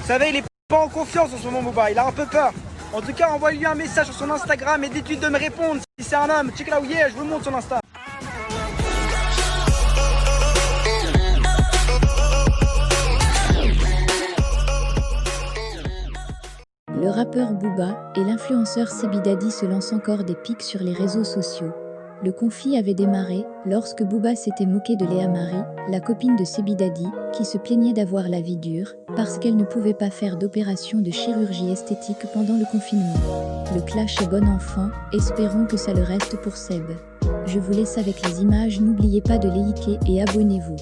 savez, il est pas en confiance en ce moment, Booba, il a un peu peur. En tout cas, envoie-lui un message sur son Instagram et dites-lui de me répondre. Si c'est un homme, check là où il est, je vous montre son Insta. Le rappeur Booba et l'influenceur Sebi Daddy se lancent encore des pics sur les réseaux sociaux. Le conflit avait démarré lorsque Booba s'était moqué de Léa Marie, la copine de Sebi Daddy, qui se plaignait d'avoir la vie dure parce qu'elle ne pouvait pas faire d'opération de chirurgie esthétique pendant le confinement. Le clash est bon enfant, espérons que ça le reste pour Seb. Je vous laisse avec les images, n'oubliez pas de liker et abonnez-vous.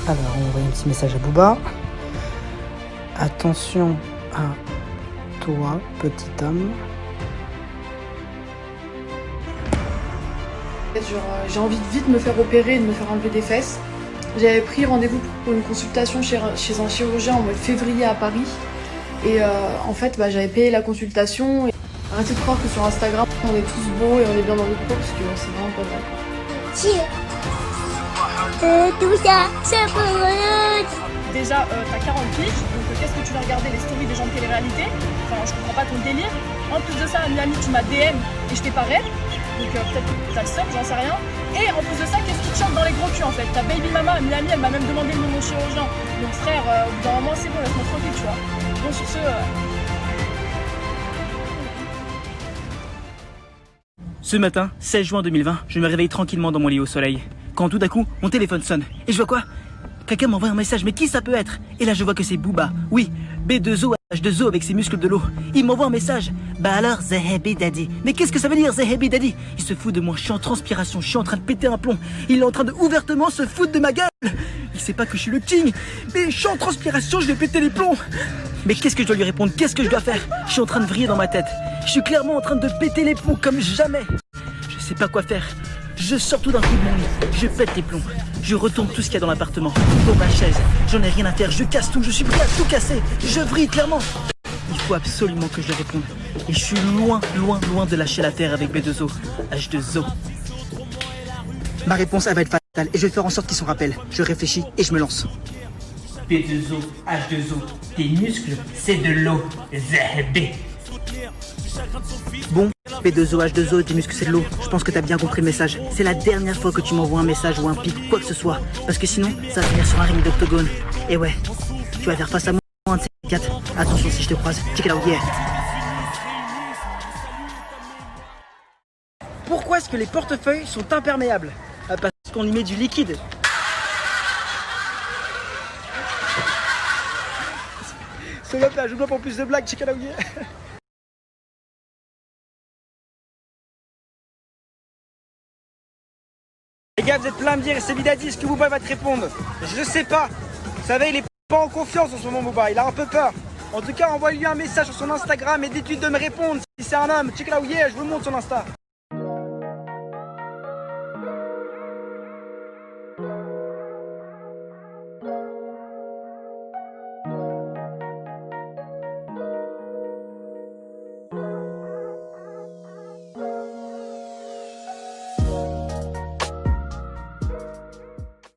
Alors, on envoie un petit message à Booba. Attention à toi, petit homme. J'ai envie de vite me faire opérer et de me faire enlever des fesses. J'avais pris rendez-vous pour une consultation chez un chirurgien en mois de février à Paris. Et en fait, j'avais payé la consultation. Et arrêtez de croire que sur Instagram, on est tous beaux et on est bien dans notre peau parce que c'est vraiment pas vrai. Tout ça, c'est pour Déjà, t'as 40 piges, donc qu'est-ce que tu vas regarder les stories des gens de télé-réalité? Enfin, je comprends pas ton délire. En plus de ça, à Miami, tu m'as DM et je t'ai pas rep. Donc peut-être que t'as le seum, j'en sais rien. Et en plus de ça, qu'est-ce qui te chante dans les gros culs en fait? Ta baby mama à Miami, elle m'a même demandé le nom de mon chirurgien. Donc frère, au bout d'un moment, c'est bon, laisse-moi tranquille, tu vois. Bon, sur ce... Ce matin, 16 juin 2020, je me réveille tranquillement dans mon lit au soleil. Quand tout d'un coup, mon téléphone sonne. Et je vois quoi? Quelqu'un m'envoie un message, mais qui ça peut être? Et là, je vois que c'est Booba. Oui, B2O, H2O avec ses muscles de l'eau. Il m'envoie un message. Bah alors, Sebi Daddy. Mais qu'est-ce que ça veut dire, Sebi Daddy? Il se fout de moi, je suis en transpiration, je suis en train de péter un plomb. Il est en train de ouvertement se foutre de ma gueule. Il sait pas que je suis le king. Mais je suis en transpiration, je vais péter les plombs. Mais qu'est-ce que je dois lui répondre? Qu'est-ce que je dois faire? Je suis en train de vriller dans ma tête. Je suis clairement en train de péter les plombs comme jamais. Je sais pas quoi faire. Je sors tout d'un coup de mon lit, je pète les plombs, je retourne tout ce qu'il y a dans l'appartement, dans ma chaise, j'en ai rien à faire, je casse tout, je suis prêt à tout casser, je vrille clairement. Il faut absolument que je réponde. Et je suis loin, loin, loin de lâcher la terre avec B2O, H2O. Ma réponse, elle va être fatale et je vais faire en sorte qu'il s'en rappelle. Je réfléchis et je me lance. B2O, H2O, tes muscles, c'est de l'eau, Sebi. Bon, B2O, H2O, tes muscles c'est de l'eau. Je pense que t'as bien compris le message. C'est la dernière fois que tu m'envoies un message ou un pic, quoi que ce soit. Parce que sinon, ça va finir sur un ring d'octogone. Et ouais, tu vas faire face à moi, un de ces quatre. Attention si je te croise. Check it out, yeah. Pourquoi est-ce que les portefeuilles sont imperméables? Parce qu'on y met du liquide. C'est là, je bloque pour plus de blagues, check it out, yeah. Les gars, vous êtes plein à me dire, Sebi Daddy, est-ce que Booba va te répondre? Je sais pas. Vous savez, il est pas en confiance en ce moment, Booba, il a un peu peur. En tout cas, envoie-lui un message sur son Instagram et dites-lui de me répondre. Si c'est un homme, check là où il est, je vous montre son Insta.